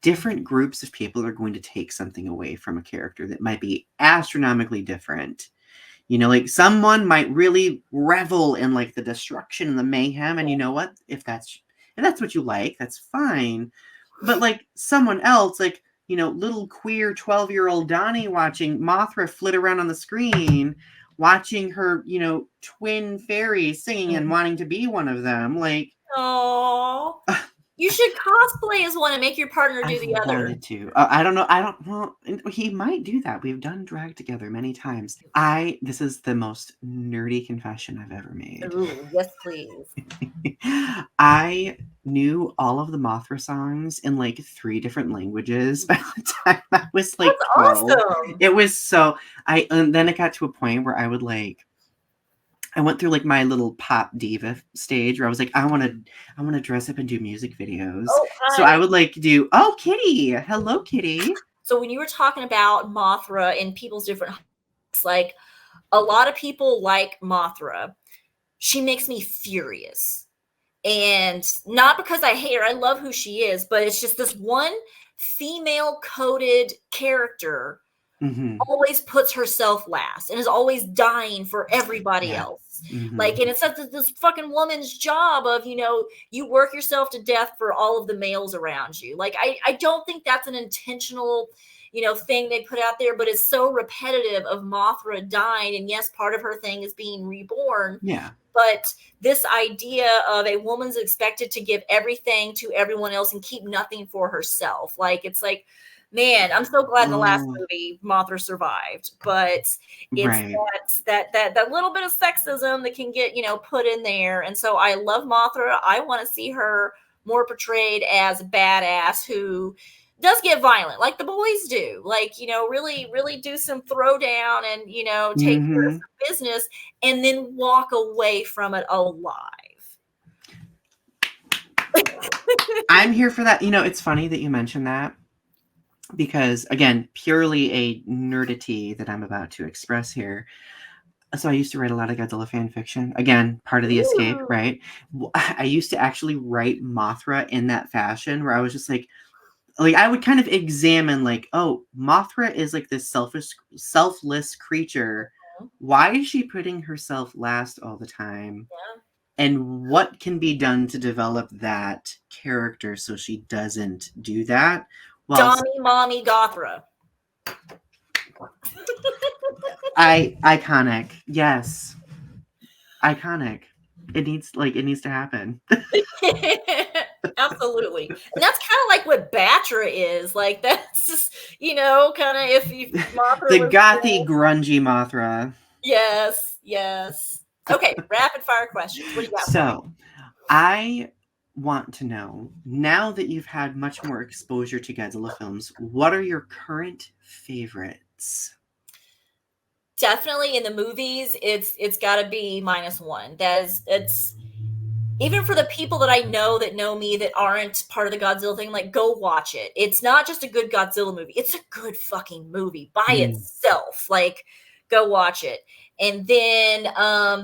[SPEAKER 1] different groups of people are going to take something away from a character that might be astronomically different. Like, someone might really revel in like the destruction and the mayhem, and you know what? If that's what you like, that's fine. But like someone else, like, little queer 12-year-old Donny watching Mothra flit around on the screen, watching her, twin fairies singing and
[SPEAKER 2] Mhm.
[SPEAKER 1] wanting to be one of them, like,
[SPEAKER 2] Oh, you should cosplay as one and make your partner do
[SPEAKER 1] I've
[SPEAKER 2] the other.
[SPEAKER 1] wanted to. I don't know. I don't. Well, he might do that. We've done drag together many times. This is the most nerdy confession I've ever made.
[SPEAKER 2] Ooh, yes, please.
[SPEAKER 1] I knew all of the Mothra songs in like 3 different languages by the time I was like
[SPEAKER 2] That's
[SPEAKER 1] 12.
[SPEAKER 2] awesome.
[SPEAKER 1] It was so, and then it got to a point where I went through like my little pop diva stage where I was like, I want to dress up and do music videos.
[SPEAKER 2] Oh,
[SPEAKER 1] So I
[SPEAKER 2] honey.
[SPEAKER 1] would like do, oh, Kitty, hello, Kitty.
[SPEAKER 2] So when you were talking about Mothra and people's different hooks, like a lot of people like Mothra. She makes me furious. And not because I hate her, I love who she is, but it's just this one female coded character
[SPEAKER 1] Hmm.
[SPEAKER 2] always puts herself last and is always dying for everybody
[SPEAKER 1] Yeah.
[SPEAKER 2] else.
[SPEAKER 1] Hmm.
[SPEAKER 2] Like, and it's such this fucking woman's job of, you work yourself to death for all of the males around you. Like, I don't think that's an intentional, thing they put out there, but it's so repetitive of Mothra dying. And yes, part of her thing is being reborn,
[SPEAKER 1] Yeah.
[SPEAKER 2] but this idea of a woman's expected to give everything to everyone else and keep nothing for herself. Like, it's like, man, I'm so glad in the last
[SPEAKER 1] Oh,
[SPEAKER 2] movie Mothra survived, but it's
[SPEAKER 1] right.
[SPEAKER 2] that little bit of sexism that can get, put in there. And so I love Mothra. I want to see her more portrayed as a badass who does get violent like the boys do, like, really really do some throwdown and, take care of
[SPEAKER 1] Hmm.
[SPEAKER 2] some business and then walk away from it alive.
[SPEAKER 1] I'm here for that. It's funny that you mentioned that because, again, purely a nerdity that I'm about to express here. So I used to write a lot of Godzilla fan fiction. Again, part of the escape,
[SPEAKER 2] Ooh.
[SPEAKER 1] right? I used to actually write Mothra in that fashion where I was just like I would kind of examine, like, oh, Mothra is like this selfless creature. Why is she putting herself last all the time?
[SPEAKER 2] Yeah.
[SPEAKER 1] And what can be done to develop that character so she doesn't do that? Whilst
[SPEAKER 2] Donny Mommy Gothra.
[SPEAKER 1] iconic. Yes. Iconic. It needs to happen.
[SPEAKER 2] Absolutely. And that's kind of like what Batra is. Like, that's just, kind of if Mothra
[SPEAKER 1] The
[SPEAKER 2] was.
[SPEAKER 1] gothy, grungy Mothra.
[SPEAKER 2] Yes, yes. Okay, rapid fire questions. What do you got for me?
[SPEAKER 1] So, I want to know, now that you've had much more exposure to Godzilla films, what are your current favorites?
[SPEAKER 2] Definitely in the movies, it's got to be -1. It's even for the people that I know that know me that aren't part of the Godzilla thing, like, go watch it. It's not just a good Godzilla movie. It's a good fucking movie by
[SPEAKER 1] Mm.
[SPEAKER 2] itself. Like, go watch it. And then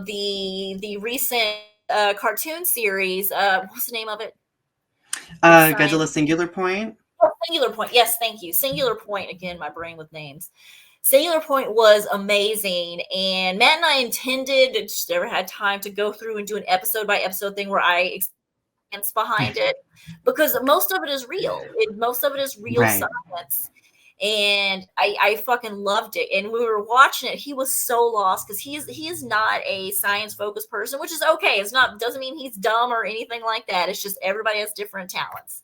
[SPEAKER 2] the recent cartoon series, what's the name of it? With the
[SPEAKER 1] Godzilla
[SPEAKER 2] science.
[SPEAKER 1] Singular Point?
[SPEAKER 2] Oh, Singular Point. Yes, thank you. Singular Point. Again, my brain with names. Singular Point was amazing, and Matt and I intended, just never had time to go through and do an episode by episode thing where I science behind it, because most of it is real. Most of it is real
[SPEAKER 1] Right.
[SPEAKER 2] science, and I fucking loved it. And we were watching it. He was so lost because he is not a science focused person, which is okay. It's not doesn't mean he's dumb or anything like that. It's just everybody has different talents.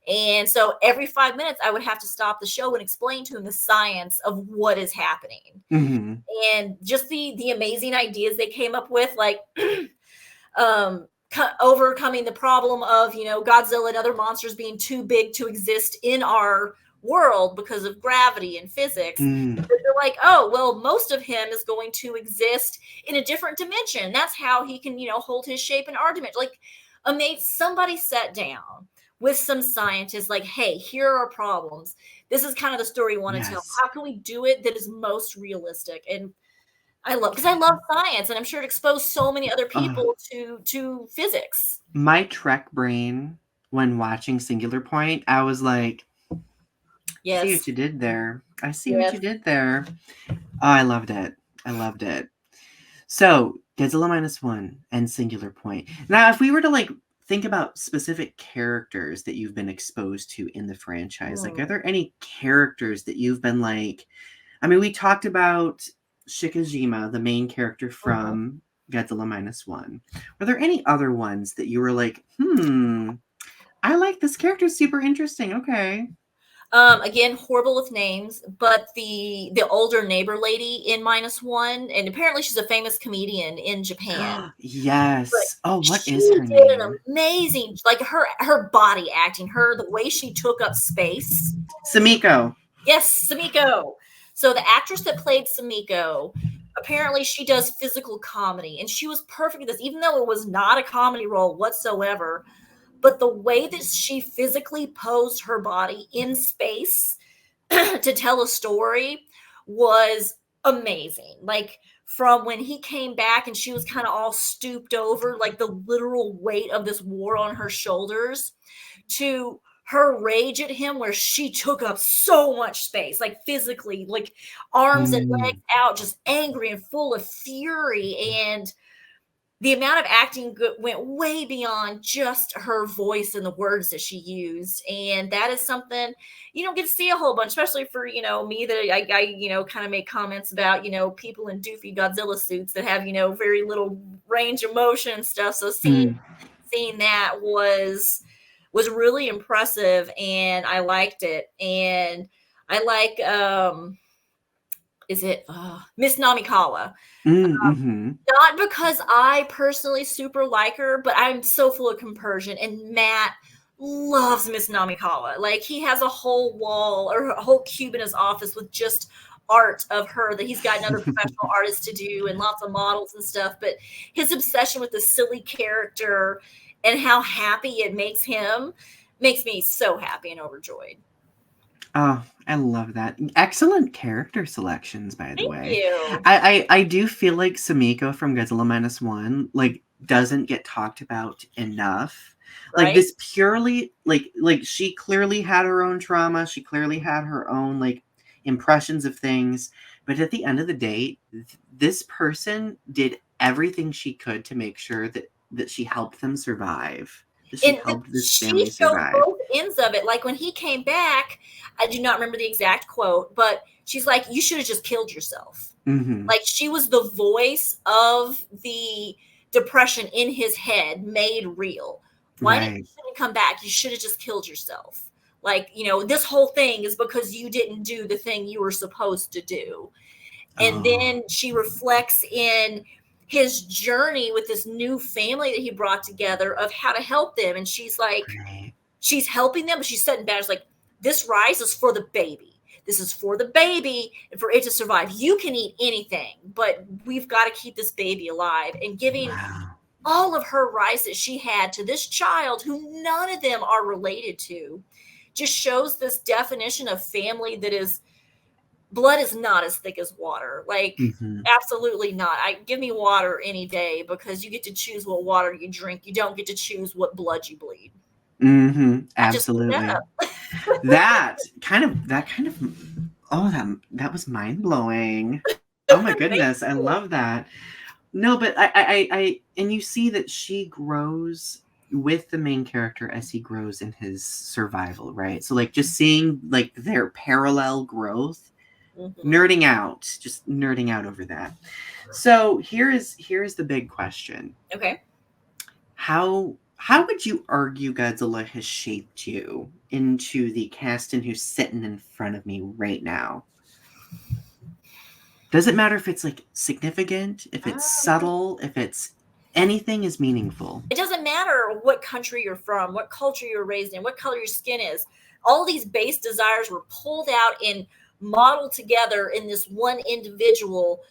[SPEAKER 2] And so every 5 minutes, I would have to stop the show and explain to him the science of what is happening,
[SPEAKER 1] Mm-hmm.
[SPEAKER 2] and just the amazing ideas they came up with, like overcoming the problem of Godzilla and other monsters being too big to exist in our world because of gravity and physics.
[SPEAKER 1] Mm.
[SPEAKER 2] They're like, oh well, most of him is going to exist in a different dimension. That's how he can hold his shape in our dimension. Like, somebody sat down with some scientists, like, hey, here are problems. This is kind of the story we want to tell.
[SPEAKER 1] Yes.
[SPEAKER 2] How can we do it that is most realistic? And I love science, and I'm sure it exposed so many other people to physics.
[SPEAKER 1] My Trek brain, when watching Singular Point, I was like,
[SPEAKER 2] Yes.
[SPEAKER 1] see what you did there. I see
[SPEAKER 2] Yes.
[SPEAKER 1] what you did there. Oh, I loved it. I loved it. So, Godzilla -1 and Singular Point. Now, if we were to think about specific characters that you've been exposed to in the franchise, are there any characters that you've been like? I mean, we talked about Shikajima, the main character from Godzilla -1. Were there any other ones that you were like, I like this character, super interesting. Okay.
[SPEAKER 2] Again, horrible with names, but the older neighbor lady in -1, and apparently she's a famous comedian in Japan.
[SPEAKER 1] Yes. Oh, what
[SPEAKER 2] She
[SPEAKER 1] is her
[SPEAKER 2] did
[SPEAKER 1] name?
[SPEAKER 2] an amazing, like, her body acting, the way she took up space.
[SPEAKER 1] Samiko.
[SPEAKER 2] Yes, Samiko. So the actress that played Samiko, apparently she does physical comedy, and she was perfect at this, even though it was not a comedy role whatsoever. But the way that she physically posed her body in space to tell a story was amazing. Like, from when he came back and she was kind of all stooped over, like the literal weight of this war on her shoulders, to her rage at him where she took up so much space, like physically, like arms and legs out, just angry and full of fury. And the amount of acting went way beyond just her voice and the words that she used. And that is something you don't get to see a whole bunch, especially for, me, that I kind of make comments about, people in doofy Godzilla suits that have, very little range of motion and stuff. So seeing that was really impressive, and I liked it. And I like, is it Miss Namikawa? Not because I personally super like her, but I'm so full of compersion, and Matt loves Miss Namikawa. Like, he has a whole wall or a whole cube in his office with just art of her that he's gotten other professional artists to do, and lots of models and stuff. But his obsession with the silly character and how happy it makes him makes me so happy and overjoyed.
[SPEAKER 1] Oh, I love that. Excellent character selections, by the way.
[SPEAKER 2] Thank you.
[SPEAKER 1] I do feel like Samiko from Godzilla -1 doesn't get talked about enough.
[SPEAKER 2] Right?
[SPEAKER 1] Like, this purely like she clearly had her own trauma. She clearly had her own impressions of things. But at the end of the day, this person did everything she could to make sure that she helped them survive. She helped this family survive.
[SPEAKER 2] Both ends of it. Like, when he came back, I do not remember the exact quote, but she's like, you should have just killed yourself. Like, she was the voice of the depression in his head made real. Why didn't
[SPEAKER 1] Right.
[SPEAKER 2] you come back? You should have just killed yourself. Like, this whole thing is because you didn't do the thing you were supposed to do. And
[SPEAKER 1] Oh,
[SPEAKER 2] then she reflects in his journey with this new family that he brought together of how to help them. And she's like,
[SPEAKER 1] right.
[SPEAKER 2] she's helping them, but she's setting boundaries like, this rice is for the baby. This is for the baby and for it to survive. You can eat anything, but we've got to keep this baby alive. And giving
[SPEAKER 1] Wow.
[SPEAKER 2] all of her rice that she had to this child who none of them are related to just shows this definition of family that is blood is not as thick as water. Like,
[SPEAKER 1] Hmm.
[SPEAKER 2] absolutely not. I give me water any day because you get to choose what water you drink. You don't get to choose what blood you bleed.
[SPEAKER 1] Hmm.
[SPEAKER 2] I just looked that
[SPEAKER 1] Absolutely.
[SPEAKER 2] up.
[SPEAKER 1] That kind of oh, that was mind blowing. Oh my goodness, I love that. No, but and you see that she grows with the main character as he grows in his survival, right? So like just seeing like their parallel growth,
[SPEAKER 2] Mhm.
[SPEAKER 1] just nerding out over that. So here is the big question.
[SPEAKER 2] Okay.
[SPEAKER 1] How would you argue Godzilla has shaped you into the Kaston who's sitting in front of me right now? Does it matter if it's like significant, if it's subtle, if it's anything is meaningful?
[SPEAKER 2] It doesn't matter what country you're from, what culture you're raised in, what color your skin is. All these base desires were pulled out and modeled together in this one individual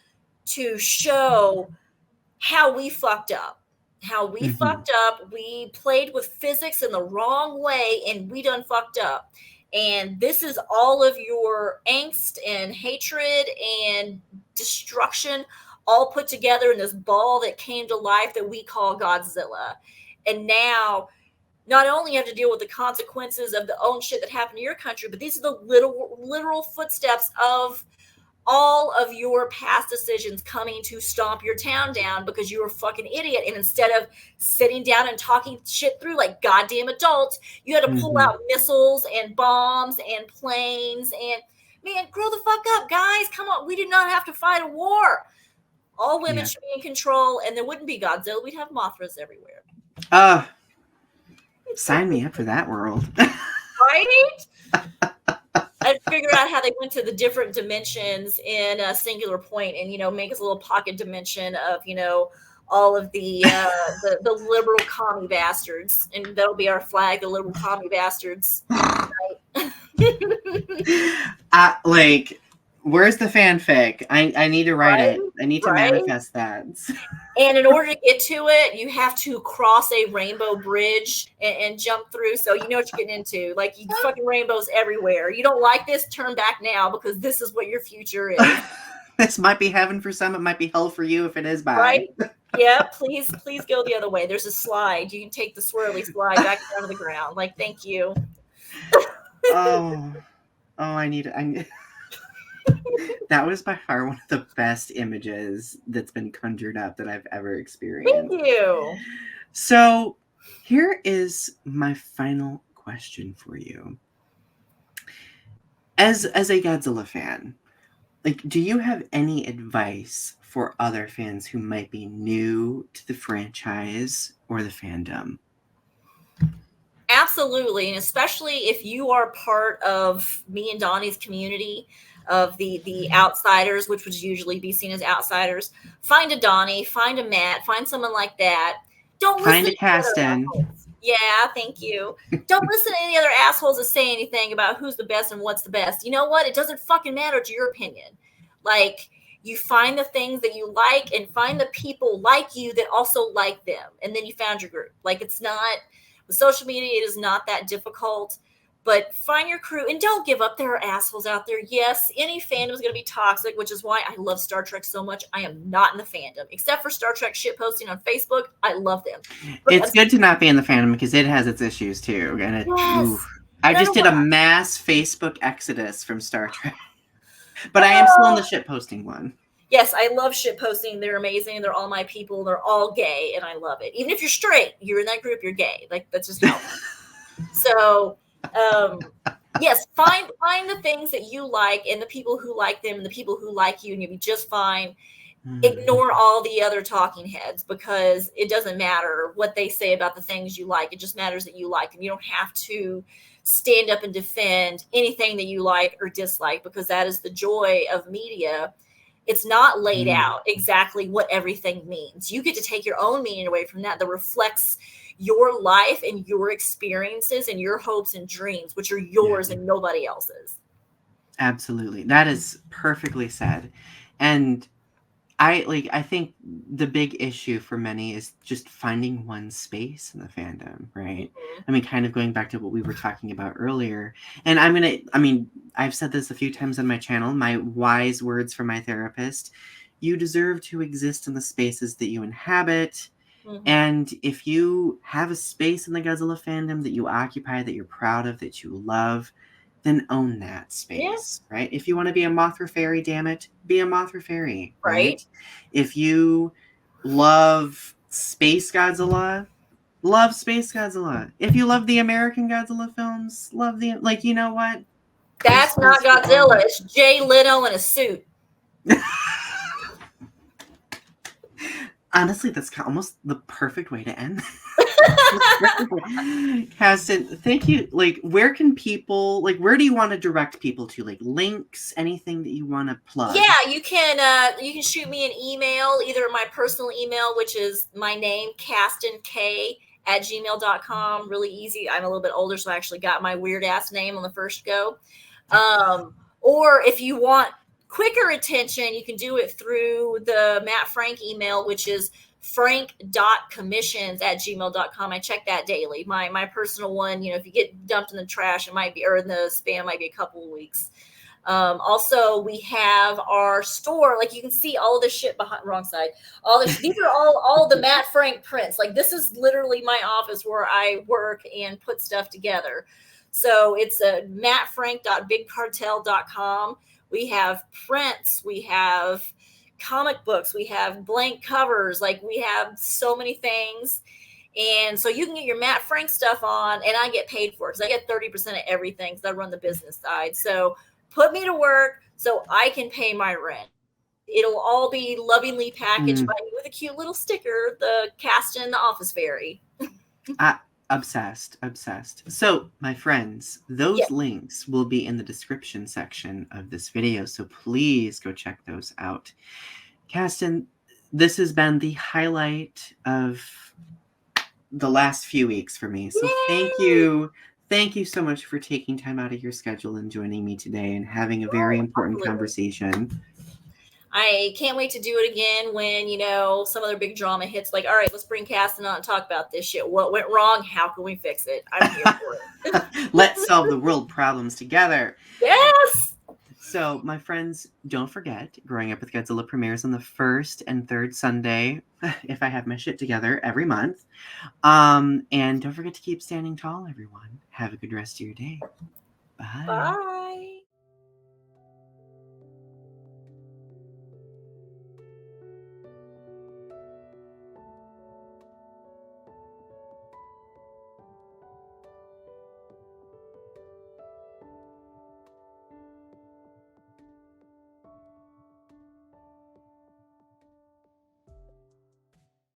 [SPEAKER 2] to show how we fucked up. How we
[SPEAKER 1] Hmm.
[SPEAKER 2] fucked up. We played with physics in the wrong way and we done fucked up. And this is all of your angst and hatred and destruction all put together in this ball that came to life that we call Godzilla. And now not only have to deal with the consequences of the own shit that happened to your country, but these are the literal footsteps of all of your past decisions coming to stomp your town down because you were a fucking idiot. And instead of sitting down and talking shit through like goddamn adults, you had to pull
[SPEAKER 1] Hmm.
[SPEAKER 2] out missiles and bombs and planes and man, grow the fuck up, guys. Come on. We did not have to fight a war. All women
[SPEAKER 1] Yeah.
[SPEAKER 2] should be in control, and there wouldn't be Godzilla. We'd have Mothras everywhere.
[SPEAKER 1] Uh, Sign me up for that world.
[SPEAKER 2] Right? I figured out how they went to the different dimensions in a singular point, and make us a little pocket dimension of all of the liberal commie bastards, and that'll be our flag, the liberal commie bastards.
[SPEAKER 1] Like, where's the fanfic? I need to write
[SPEAKER 2] Right,
[SPEAKER 1] it. I need to
[SPEAKER 2] right.
[SPEAKER 1] manifest that.
[SPEAKER 2] And in order to get to it, you have to cross a rainbow bridge and jump through. So you know what you're getting into. Like, you fucking rainbows everywhere. You don't like this? Turn back now because this is what your future is.
[SPEAKER 1] This might be heaven for some. It might be hell for you if it is
[SPEAKER 2] Right?
[SPEAKER 1] bye.
[SPEAKER 2] Yeah, please go the other way. There's a slide. You can take the swirly slide back down to the ground. Like, thank you.
[SPEAKER 1] Oh, I need. That was by far one of the best images that's been conjured up that I've ever
[SPEAKER 2] Thank
[SPEAKER 1] experienced.
[SPEAKER 2] you.
[SPEAKER 1] So, here is my final question for you. As a Godzilla fan, like, do you have any advice for other fans who might be new to the franchise or the fandom?
[SPEAKER 2] Absolutely. And especially if you are part of me and Donnie's community of the outsiders, which would usually be seen as outsiders, find a Donnie, find a Matt, find someone like that. Don't listen
[SPEAKER 1] Find a
[SPEAKER 2] to the other
[SPEAKER 1] Kaston.
[SPEAKER 2] assholes. Yeah, thank you. Don't listen to any other assholes that say anything about who's the best and what's the best. You know what? It doesn't fucking matter to your opinion. Like, you find the things that you like and find the people like you that also like them. And then you found your group. Like, it's not, with social media, it is not that difficult. But find your crew and don't give up. There are assholes out there. Yes, any fandom is going to be toxic, which is why I love Star Trek so much. I am not in the fandom, except for Star Trek shit posting on Facebook. I love them.
[SPEAKER 1] It's good to not be in the fandom because it has its issues too. And
[SPEAKER 2] Yes.
[SPEAKER 1] I
[SPEAKER 2] And I
[SPEAKER 1] just
[SPEAKER 2] don't
[SPEAKER 1] did a
[SPEAKER 2] want
[SPEAKER 1] mass Facebook exodus from Star Trek, but I am still in the shit posting one.
[SPEAKER 2] Yes, I love shit posting. They're amazing. They're all my people. They're all gay, and I love it. Even if you're straight, you're in that group, you're gay. Like, that's just how. So, yes, find the things that you like and the people who like them and the people who like you, and you'll be just fine. ignore all the other talking heads, because it doesn't matter what they say about the things you like. It just matters that you like them. You don't have to stand up and defend anything that you like or dislike, because that is the joy of media. It's not laid out exactly what everything means. You get to take your own meaning away from that reflects your life and your experiences and your hopes and dreams, which are yours and nobody else's.
[SPEAKER 1] Absolutely. That is perfectly said. And I think the big issue for many is just finding one space in the fandom, right? I mean, kind of going back to what we were talking about earlier. And I've said this a few times on my channel, my wise words from my therapist. You deserve to exist in the spaces that you inhabit. And if you have a space in the Godzilla fandom that you occupy, that you're proud of, that you love, then own that space, right? If you want to be a Mothra fairy, damn it, be a Mothra fairy, right? If you love Space Godzilla, love Space Godzilla. If you love the American Godzilla films, love the, like, you know what?
[SPEAKER 2] That's not Godzilla. It's Jay Leno in a suit.
[SPEAKER 1] Honestly, that's almost the perfect way to end. Kaston, thank you. Like, where can people, like, where do you want to direct people to? Like, links, anything that you want to plug?
[SPEAKER 2] Yeah, you can shoot me an email, either my personal email, which is my name, kastonk@gmail.com. Really easy. I'm a little bit older, so I actually got my weird ass name on the first go. Or if you want quicker attention, you can do it through the Matt Frank email, which is frank.commissions@gmail.com. I check that daily. My personal one, if you get dumped in the trash, it might be, or in the spam, might be a couple of weeks. Also, we have our store. Like, you can see all this shit behind, wrong side. These are all the Matt Frank prints. Like, this is literally my office where I work and put stuff together. So it's mattfrank.bigcartel.com. We have prints, we have comic books, we have blank covers, like, we have so many things. And so you can get your Matt Frank stuff on, and I get paid for it, because I get 30% of everything, because I run the business side. So put me to work so I can pay my rent. It'll all be lovingly packaged by me with a cute little sticker, the Kaston, the office fairy.
[SPEAKER 1] Obsessed. So, my friends, those links will be in the description section of this video, so please go check those out. Kaston, this has been the highlight of the last few weeks for me. So thank you. Thank you so much for taking time out of your schedule and joining me today and having a very important conversation.
[SPEAKER 2] I can't wait to do it again when, some other big drama hits. Like, all right, let's bring Kaston on and talk about this shit. What went wrong? How can we fix it? I'm here for it.
[SPEAKER 1] Let's solve the world problems together.
[SPEAKER 2] Yes!
[SPEAKER 1] So, my friends, don't forget, Growing Up with Godzilla premieres on the first and third Sunday, if I have my shit together, every month. And don't forget to keep standing tall, everyone. Have a good rest of your day. Bye.
[SPEAKER 2] Bye.